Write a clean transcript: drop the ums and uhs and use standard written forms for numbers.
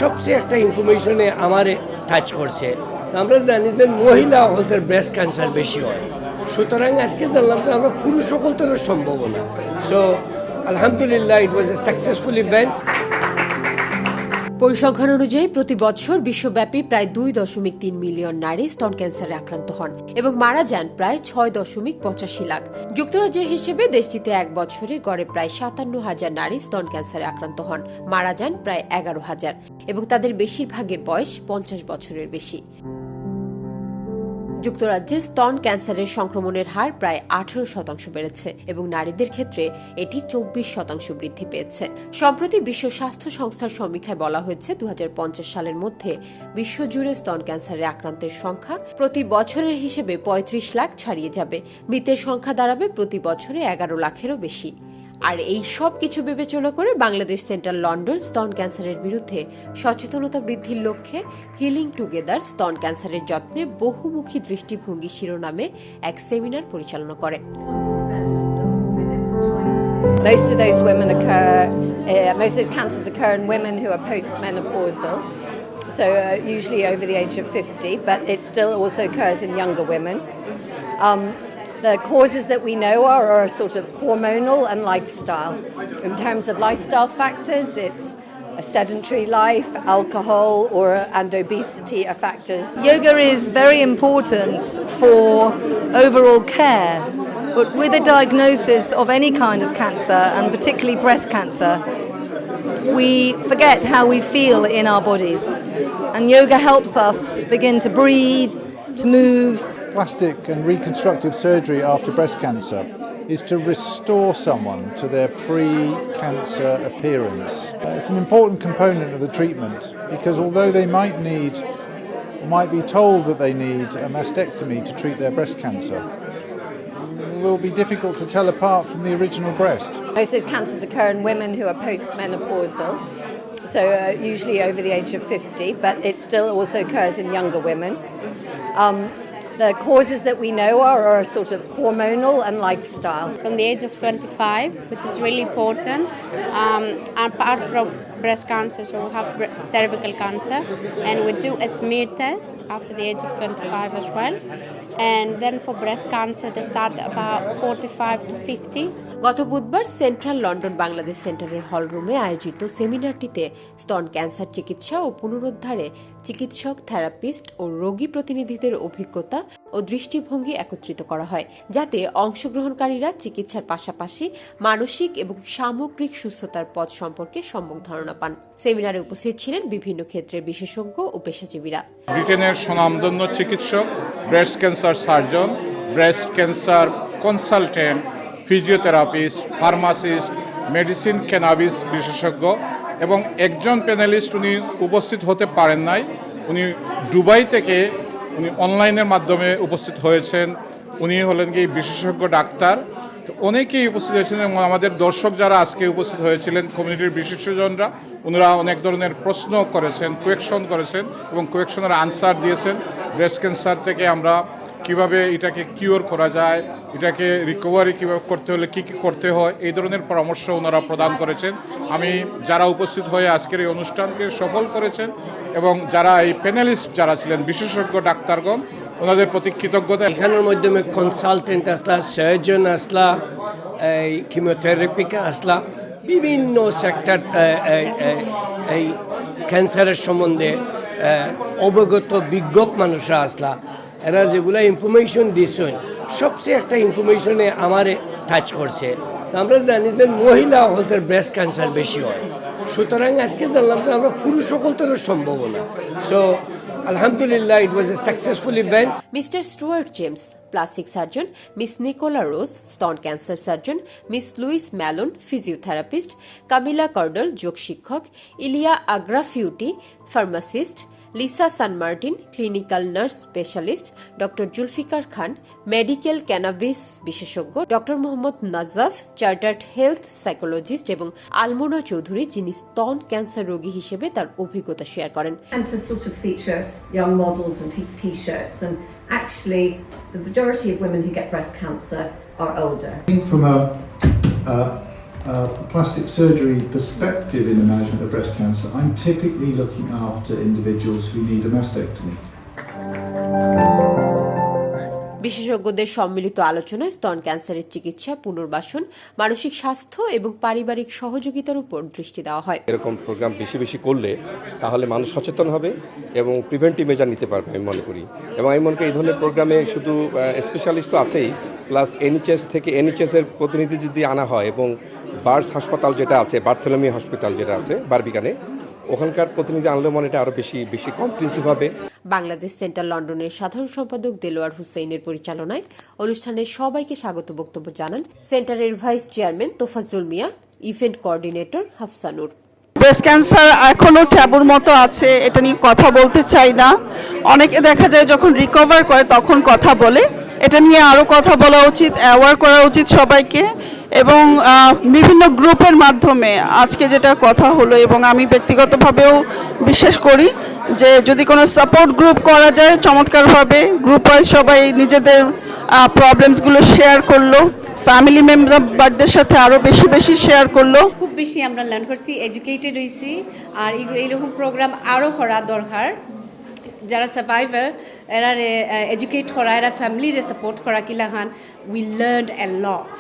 সবচেয়ে একটা ইনফরমেশনে আমারে টাচ করছে। আমরা জানি যে মহিলা হলতের ব্রেস্ট ক্যান্সার বেশি হয়, সুতরাং আজকে জানলাম যে আমরা পুরুষ হলতেরও সম্ভাবনা। সো আলহামদুলিল্লাহ, it was a successful event. পরিসংখ্যান অনুযায়ী প্রতি বছর বিশ্বব্যাপী প্রায় 2.3 মিলিয়ন নারী স্তন ক্যান্সারে আক্রান্ত হন এবং মারা যান প্রায় 6.85 লাখ। যুক্তরাজ্যের হিসেবে দেশটিতে এক বছরে গড়ে প্রায় 57,000 নারী স্তন ক্যান্সারে আক্রান্ত হন, মারা যান প্রায় 11,000 এবং তাদের বেশিরভাগের বয়স 50 বছরের বেশি। যুক্তরাজ্যে স্তন ক্যান্সারের সংক্রমণের হার প্রায় 18% বেড়েছে এবং নারীদের ক্ষেত্রে এটি 24% বৃদ্ধি পেয়েছে। সম্প্রতি বিশ্ব স্বাস্থ্য সংস্থার সমীক্ষায় বলা হয়েছে 2050 সালের মধ্যে বিশ্বজুড়ে স্তন ক্যান্সারে আক্রান্তের সংখ্যা প্রতি বছরের হিসেবে 35 লাখ ছাড়িয়ে যাবে। মৃতের সংখ্যা দাঁড়াবে প্রতি বছরে 11 লাখেরও বেশি। আর এই সব কিছু বিবেচনা করে বাংলাদেশ সেন্ট্রাল লন্ডন স্তন ক্যান্সারের বিরুদ্ধে সচেতনতা বৃদ্ধির লক্ষ্যে হিলিং টুগেদার স্তন ক্যান্সারের যত্নে বহুমুখী দৃষ্টিভঙ্গি শিরোনামে এক সেমিনার পরিচালনা করে। Most of those cancers occur in women who are postmenopausal, so usually over the age of 50, but it still also occurs in younger women. The causes that we know are sort of hormonal and lifestyle. In terms of lifestyle factors, it's a sedentary life, alcohol and obesity are factors. Yoga is very important for overall care, but with a diagnosis of any kind of cancer, and particularly breast cancer, we forget how we feel in our bodies. And yoga helps us begin to breathe, to move. Plastic and reconstructive surgery after breast cancer is to restore someone to their pre-cancer appearance. It's an important component of the treatment because although they might be told that they need a mastectomy to treat their breast cancer, it will be difficult to tell apart from the original breast. Most of those cancers occur in women who are postmenopausal, so usually over the age of 50, but it still also occurs in younger women. The causes that we know are sort of hormonal and lifestyle. From the age of 25, which is really important. Apart from breast cancer, so we have cervical cancer, and we do a smear test after the age of 25 as well. And then for breast cancer, they start about 45 to 50. গত বুধবার central London Bangladesh সেন্টারের হলরুমে আয়োজিত সেমিনারটিতে স্তন cancer চিকিৎসা ও পুনরুদ্ধারে চিকিৎসক, therapist ও রোগী প্রতিনিধিদের অভিজ্ঞতা ও দৃষ্টিভঙ্গি একত্রিত করা হয়, যাতে অংশগ্রহণকারীরা চিকিৎসার পাশাপাশি মানসিক এবং সামগ্রিক সুস্থতার পথ সম্পর্কে সম্যক ধারণা পান। সেমিনারে উপস্থিত ছিলেন বিভিন্ন ক্ষেত্রের বিশেষজ্ঞ ও পেশাজীবীরা। ব্রিটেনের স্বনামধন্য চিকিৎসক, breast cancer surgeon, breast cancer consultant, physiotherapist, pharmacist, medicine cannabis বিশেষজ্ঞ এবং একজন প্যানেলিস্ট উনি উপস্থিত হতে পারেন নাই। উনি দুবাই থেকে অনলাইনের মাধ্যমে উপস্থিত হয়েছেন। উনি হলেন কি বিশেষজ্ঞ ডাক্তার। তো অনেকেই উপস্থিত হয়েছেন এবং আমাদের দর্শক যারা আজকে উপস্থিত হয়েছিলেন কমিউনিটির বিশেষজনরা, ওনারা অনেক ধরনের প্রশ্ন করেছেন, কোয়েকশন করেছেন এবং কোয়েকশনের আনসার দিয়েছেন। ব্রেস্ট ক্যান্সার থেকে আমরা কিভাবে এটাকে কিওর করা যায়, এটাকে রিকভারি কীভাবে করতে হলে কী কী করতে হয়, এই ধরনের পরামর্শ ওনারা প্রদান করেছেন। আমি যারা উপস্থিত হয়ে আজকের এই অনুষ্ঠানকে সফল করেছেন এবং যারা এই প্যানেলিস্ট যারা ছিলেন বিশেষজ্ঞ ডাক্তারগণ, ওনাদের প্রতি কৃতজ্ঞতা। এখানের মাধ্যমে কনসালটেন্ট আসলা, সার্জন আসলা, এই কিমোথেরাপিকা আসলা, বিভিন্ন সেক্টর এই ক্যান্সারের সম্বন্ধে অবগত বিজ্ঞ মানুষরা আসলা। এরা যেগুলো ইনফরমেশন দিয়েছেন, সবচেয়ে একটা ইনফরমেশনে আমারে টাচ করছে। আমরা জানি যে মহিলা হলতের ব্রেস্ট ক্যান্সার বেশি হয়, সুতরাং আজকে জানলাম যে আমরা পুরুষ হলতেরও সম্ভাবনা। সো আলহামদুলিল্লাহ, it was a successful event. Mister Stuart James plastic surgeon, miss Nicola Rose স্তন cancer surgeon, miss Louise Mallon physiotherapist, Camilla Cordle যোগ শিক্ষক, ইলিয়া আগ্রাফিউটি pharmacist, Lisa San Martin clinical nurse specialist, doctor Zulfiqar Khan medical cannabis বিশেষজ্ঞ, doctor Mohammad Najaf chartered health psychologist এবং আলমোনা চৌধুরী, যিনি স্তন cancer রোগী হিসেবে তার অভিজ্ঞতা শেয়ার করেন। And to sort of feature young models and pink t-shirts, and actually the majority of women who get breast cancer are older. From a plastic surgery perspective in the management of breast cancer, I'm typically looking after individuals who need a mastectomy. বিশেষজ্ঞদের সম্মিলিত আলোচনায় স্তন ক্যান্সারের চিকিৎসা, পুনর্বাসন, মানসিক স্বাস্থ্য এবং পারিবারিক সহযোগিতার উপর দৃষ্টি দেওয়া হয়। এরকম প্রোগ্রাম বেশি বেশি করলে তাহলে মানুষ সচেতন হবে এবং প্রিভেন্টিভ মেজার নিতে পারবে আমি মনে করি। এবং আমি মনে করি এই ধরনের প্রোগ্রামে শুধু স্পেশালিস্ট তো আছেই, প্লাস এনএইচএস থেকে এনএইচএসের প্রতিনিধি যদি আনা হয় এবং বার্স হাসপাতাল যেটা আছে, বার্থোলোমি হসপিটাল যেটা আছে বারবিকানে, ওখানকার প্রতিনিধি আনলে মনে এটা আরও বেশি কম্প্রিহেন্সিভ হবে। বাংলাদেশ সেন্টার লন্ডনের সাধারণ সম্পাদক দেলোয়ার হুসেইনের পরিচালনায় অনুষ্ঠানে সবাইকে স্বাগত বক্তব্য জানান সেন্টারের ভাইস চেয়ারম্যান তোফাজ্জল মিয়া, ইভেন্ট কোঅর্ডিনেটর হাফসানুর। ব্রেস্ট ক্যান্সার এখনও ট্যাবুর মতো আছে, এটা নিয়ে কথা বলতে চাই না। অনেকে দেখা যায় যখন রিকভার করে তখন কথা বলে, এটা নিয়ে আরও কথা বলা উচিত, অ্যাওয়ার করা উচিত সবাইকে, এবং বিভিন্ন গ্রুপের মাধ্যমে আজকে যেটা কথা হলো, এবং আমি ব্যক্তিগতভাবেও বিশ্বাস করি যে যদি কোনো সাপোর্ট গ্রুপ করা যায় চমৎকারভাবে, গ্রুপ ওয়াইজ সবাই নিজেদের প্রবলেমসগুলো শেয়ার করলো, ফ্যামিলি মেম্বারদের সাথে আরও বেশি শেয়ার করলো। খুব বেশি আমরা লার্ন করছি, এডুকেটেড হয়েছি, আর এইরকম প্রোগ্রাম আরও করা দরকার। যারা সার্ভাইভার এরা এডুকেট করা, এরা ফ্যামিলিরে সাপোর্ট করা কিলাখান, উই লার্নড এ লট।